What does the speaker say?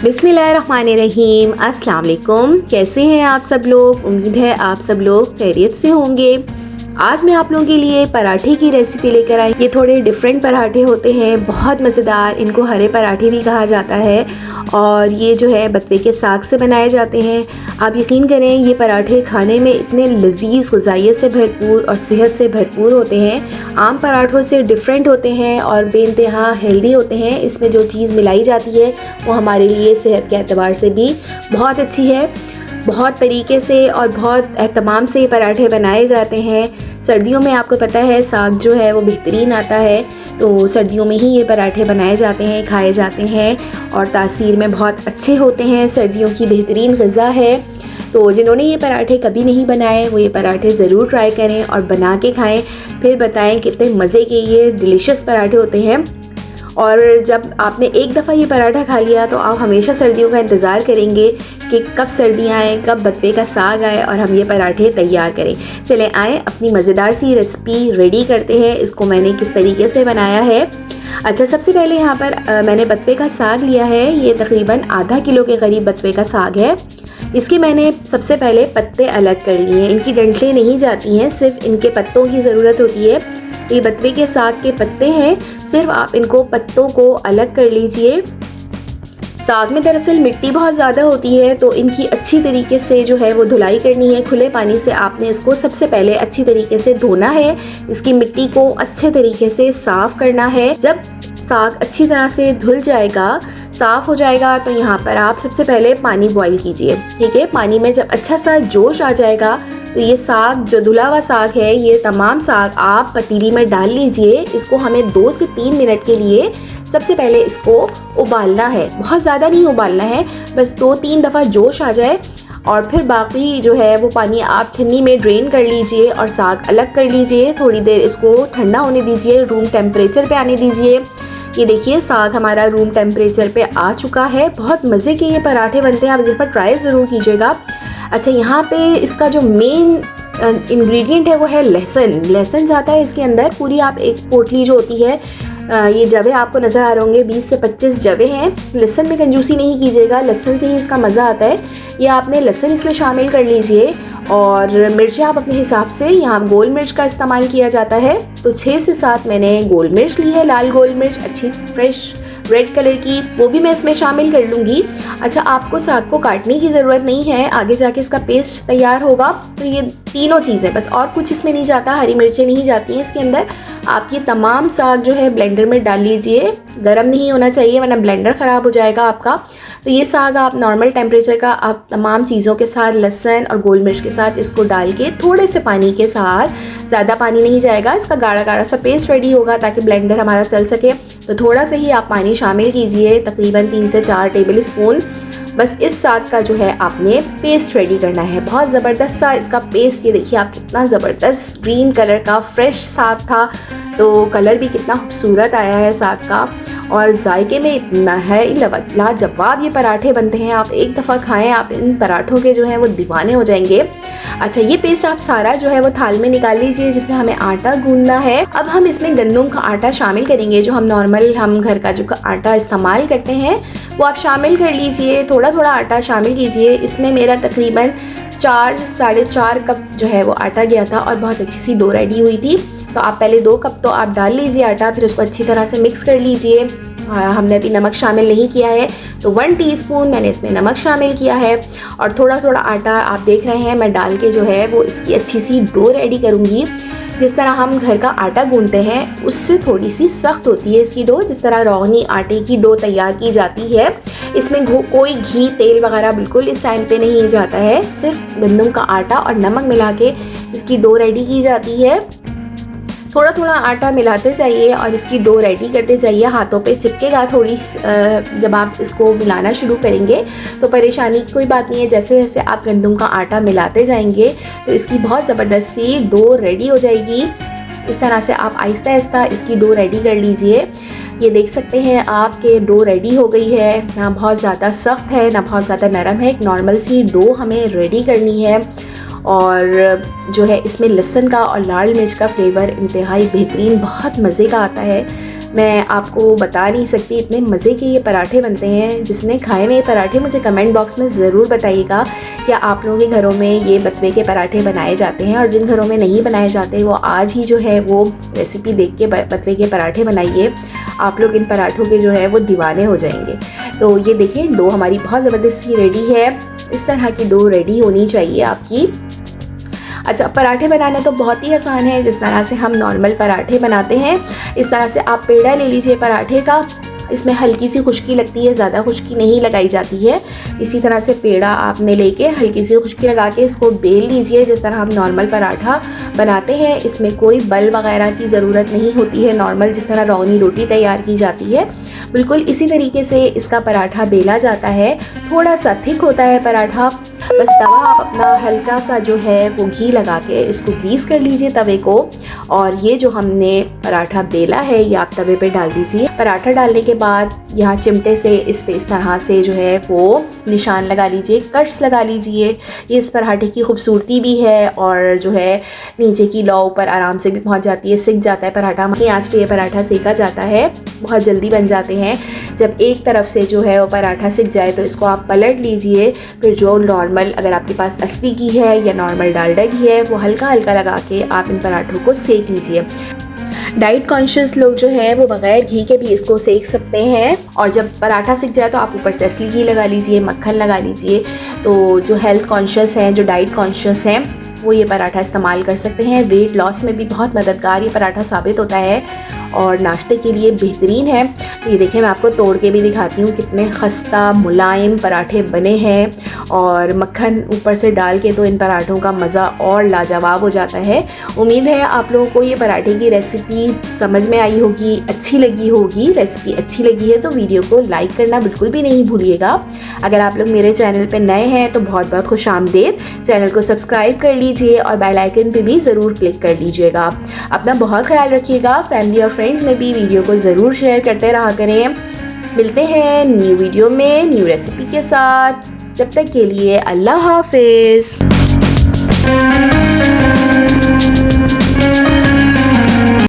बिस्मिल्लाहिर्रहमानिर्रहीम। अस्सलाम वालेकुम। कैसे हैं आप सब लोग? उम्मीद है आप सब लोग खैरियत से होंगे। आज मैं आप लोगों के लिए पराठे की रेसिपी लेकर आई। ये थोड़े डिफरेंट पराठे होते हैं, बहुत मज़ेदार। इनको हरे पराठे भी कहा जाता है और ये जो है बथुए के साग से बनाए जाते हैं। आप यकीन करें, ये पराठे खाने में इतने लजीज, ग़िज़ाइयत से भरपूर और सेहत से भरपूर होते हैं। आम पराठों से डिफरेंट होते हैं और बेइंतहा हेल्दी होते हैं। इसमें जो चीज़ मिलाई जाती है वो हमारे लिए सेहत के एतबार से भी बहुत अच्छी है। बहुत तरीके से और बहुत एहतमाम से ये पराठे बनाए जाते हैं। सर्दियों में आपको पता है साग जो है वो बेहतरीन आता है, तो सर्दियों में ही ये पराठे बनाए जाते हैं, खाए जाते हैं और तासीर में बहुत अच्छे होते हैं। सर्दियों की बेहतरीन ग़िज़ा है। तो जिन्होंने ये पराठे कभी नहीं बनाए वो ये पराठे ज़रूर ट्राई करें और बना के खाएं, फिर बताएं कितने मज़े के ये डिलीशियस पराठे होते हैं। और जब आपने एक दफ़ा ये पराठा खा लिया तो आप हमेशा सर्दियों का इंतज़ार करेंगे कि कब सर्दियाँ आएँ, कब बथुए का साग आए और हम ये पराठे तैयार करें। चलें आएँ अपनी मज़ेदार सी रेसिपी रेडी करते हैं। इसको मैंने किस तरीके से बनाया है। अच्छा, सबसे पहले यहाँ पर मैंने बथुए का साग लिया है। ये तकरीबन आधा किलो के करीब बथुए का साग है। इसके मैंने सबसे पहले पत्ते अलग कर लिए हैं। इनकी डंठलें नहीं जाती हैं, सिर्फ इनके पत्तों की ज़रूरत होती है। ये बथुए के साग के पत्ते हैं, सिर्फ आप इनको पत्तों को अलग कर लीजिए। साग में दरअसल मिट्टी बहुत ज़्यादा होती है, तो इनकी अच्छी तरीके से जो है वो धुलाई करनी है। खुले पानी से आपने इसको सबसे पहले अच्छी तरीके से धोना है। इसकी मिट्टी को अच्छे तरीके से साफ़ करना है। जब साग अच्छी तरह से धुल जाएगा, साफ़ हो जाएगा, तो यहाँ पर आप सबसे पहले पानी बॉईल कीजिए। ठीक है, पानी में जब अच्छा सा जोश आ जाएगा तो ये साग, जो धुला हुआ साग है, ये तमाम साग आप पतीली में डाल लीजिए। इसको हमें 2 से 3 मिनट के लिए सबसे पहले इसको उबालना है। बहुत ज़्यादा नहीं उबालना है, बस 2-3 दफ़ा जोश आ जाए और फिर बाकी जो है वो पानी आप छन्नी में ड्रेन कर लीजिए और साग अलग कर लीजिए। थोड़ी देर इसको ठंडा होने दीजिए, रूम टेम्परेचर पे आने दीजिए। ये देखिए साग हमारा रूम टेम्परेचर पे आ चुका है। बहुत मज़े के ये पराठे बनते हैं, आप इस दफ़ा ट्राई ज़रूर कीजिएगा। अच्छा, यहाँ पे इसका जो मेन इंग्रेडिएंट है वो है लहसुन। लहसुन जाता है इसके अंदर। पूरी आप एक पोटली जो होती है, ये जवे आपको नज़र आ रहे होंगे, 20 से 25 जवे हैं। लहसुन में कंजूसी नहीं कीजिएगा, लहसुन से ही इसका मज़ा आता है। ये आपने लहसुन इसमें शामिल कर लीजिए और मिर्चें आप अपने हिसाब से, यहाँ गोल मिर्च का इस्तेमाल किया जाता है तो 6 से 7 मैंने गोल मिर्च ली है। लाल गोल मिर्च, अच्छी फ्रेश रेड कलर की, वो भी मैं इसमें शामिल कर लूँगी। अच्छा, आपको साग को काटने की ज़रूरत नहीं है, आगे जाके इसका पेस्ट तैयार होगा। तो ये तीनों चीज़ें, बस और कुछ इसमें नहीं जाता। हरी मिर्चें नहीं जाती हैं इसके अंदर। आप ये तमाम साग जो है ब्लेंडर में डाल लीजिए। गरम नहीं होना चाहिए वरना ब्लेंडर ख़राब हो जाएगा आपका। तो ये साग आप नॉर्मल टेम्परेचर का आप तमाम चीज़ों के साथ, लहसुन और गोल मिर्च के साथ इसको डाल के थोड़े से पानी के साथ, ज़्यादा पानी नहीं जाएगा, इसका गाढ़ा गाढ़ा सा पेस्ट रेडी होगा ताकि ब्लेंडर हमारा चल सके। तो थोड़ा सा ही आप पानी शामिल कीजिए, तकरीबन 3 से 4 टेबल स्पून। बस इस साग का जो है आपने पेस्ट रेडी करना है। बहुत ज़बरदस्त सा इसका पेस्ट, ये देखिए आप, कितना ज़बरदस्त ग्रीन कलर का फ्रेश साग था, तो कलर भी कितना खूबसूरत आया है साग का और जायके में इतना है लाजवाब ये पराठे बनते हैं। आप एक दफ़ा खाएं, आप इन पराठों के जो है वो दीवाने हो जाएंगे। अच्छा, ये पेस्ट आप सारा जो है वो थाल में निकाल लीजिए जिसमें हमें आटा गूंदना है। अब हम इसमें गंदम का आटा शामिल करेंगे। जो हम नॉर्मल हम घर का जो आटा इस्तेमाल करते हैं वो आप शामिल कर लीजिए। थोड़ा थोड़ा आटा शामिल कीजिए। इसमें मेरा तकरीबन 4 साढ़े 4 कप जो है वो आटा गया था और बहुत अच्छी सी डो रेडी हुई थी। तो आप पहले 2 कप तो आप डाल लीजिए आटा, फिर उसको अच्छी तरह से मिक्स कर लीजिए। हमने अभी नमक शामिल नहीं किया है, तो 1 टीस्पून मैंने इसमें नमक शामिल किया है और थोड़ा थोड़ा आटा आप देख रहे हैं मैं डाल के जो है वो इसकी अच्छी सी डो रेडी करूँगी। जिस तरह हम घर का आटा गूंथते हैं उससे थोड़ी सी सख्त होती है इसकी डो। जिस तरह रोगनी आटे की डो तैयार की जाती है, इसमें कोई घी तेल वगैरह बिल्कुल इस टाइम पे नहीं जाता है। सिर्फ गंदम का आटा और नमक मिला के इसकी डो रेडी की जाती है। थोड़ा थोड़ा आटा मिलाते जाइए और इसकी डो रेडी करते जाइए। हाथों पे चिपकेगा थोड़ी, जब आप इसको मिलाना शुरू करेंगे तो परेशानी की कोई बात नहीं है। जैसे जैसे आप गंदम का आटा मिलाते जाएंगे तो इसकी बहुत ज़बरदस्त सी डो रेडी हो जाएगी। इस तरह से आप आहिस्ता आहिस्ता इसकी डो रेडी कर लीजिए। ये देख सकते हैं आपके डो रेडी हो गई है, ना बहुत ज़्यादा सख्त है ना बहुत ज़्यादा नरम है। एक नॉर्मल सी डो हमें रेडी करनी है और जो है इसमें लहसुन का और लाल मिर्च का फ्लेवर इंतहाई बेहतरीन, बहुत मज़े का आता है। मैं आपको बता नहीं सकती, इतने मज़े के ये पराठे बनते हैं। जिसने खाए हुए ये पराठे मुझे कमेंट बॉक्स में ज़रूर बताइएगा क्या आप लोगों के घरों में ये बथुए के पराठे बनाए जाते हैं, और जिन घरों में नहीं बनाए जाते वो आज ही जो है वो रेसिपी देख के बथुए के पराठे बनाइए। आप लोग इन पराठों के जो है वो दीवाने हो जाएंगे। तो ये देखिए डो हमारी बहुत ज़बरदस्त रेडी है। इस तरह की डो रेडी होनी चाहिए आपकी। अच्छा, पराठे बनाना तो बहुत ही आसान है, जिस तरह से हम नॉर्मल पराठे बनाते हैं इस तरह से आप पेड़ा ले लीजिए पराठे का। इसमें हल्की सी खुश्की लगती है, ज़्यादा खुश्की नहीं लगाई जाती है। इसी तरह से पेड़ा आपने लेके हल्की सी खुश्की लगा के इसको बेल लीजिए, जिस तरह हम नॉर्मल पराठा बनाते हैं। इसमें कोई बल वगैरह की ज़रूरत नहीं होती है, नॉर्मल जिस तरह रौनी रोटी तैयार की जाती है बिल्कुल इसी तरीके से इसका पराठा बेला जाता है। थोड़ा सा थिक होता है पराठा। बस तवा आप अपना हल्का सा जो है वो घी लगा के इसको ग्रीस कर लीजिए तवे को, और ये जो हमने पराठा बेला है ये आप तवे पे डाल दीजिए। पराठा डालने के बाद यहाँ चिमटे से इस पे इस तरह से जो है वो निशान लगा लीजिए, कट्स लगा लीजिए। ये इस पराठे की खूबसूरती भी है, और जो है नीचे की लौ ऊपर आराम से भी पहुँच जाती है, सिक जाता है पराठा। की आँच पे ये पराठा सेका जाता है, बहुत जल्दी बन जाते हैं। जब एक तरफ से जो है वो पराठा सिक जाए तो इसको आप पलट लीजिए। फिर जो नॉर्मल, अगर आपके पास असली घी है या नॉर्मल डालडा घी है, वो हल्का हल्का लगा के आप इन पराठों को सेक लीजिए। डाइट कॉन्शियस लोग जो है वो बगैर घी के भी इसको सेक सकते हैं, और जब पराठा सिक जाए तो आप ऊपर से असली घी लगा लीजिए, मक्खन लगा लीजिए। तो जो हेल्थ कॉन्शियस हैं, जो डाइट कॉन्शियस हैं, वो ये पराठा इस्तेमाल कर सकते हैं। वेट लॉस में भी बहुत मददगार ये पराठा साबित होता है, और नाश्ते के लिए बेहतरीन है। तो ये देखिए मैं आपको तोड़ के भी दिखाती हूँ, कितने खस्ता मुलायम पराठे बने हैं, और मक्खन ऊपर से डाल के तो इन पराठों का मज़ा और लाजवाब हो जाता है। उम्मीद है आप लोगों को ये पराठे की रेसिपी समझ में आई होगी, अच्छी लगी होगी। रेसिपी अच्छी लगी है तो वीडियो को लाइक करना बिल्कुल भी नहीं भूलिएगा। अगर आप लोग मेरे चैनल पर नए हैं तो बहुत बहुत खुश आमदेद। चैनल को सब्सक्राइब कर लीजिए और बेल आइकन पे भी ज़रूर क्लिक कर दीजिएगा। अपना बहुत ख्याल रखिएगा। फैमिली और फ्रेंड्स में भी वीडियो को ज़रूर शेयर करते रहा करें। मिलते हैं न्यू वीडियो में न्यू रेसिपी के साथ। जब तक के लिए अल्लाह हाफिज़।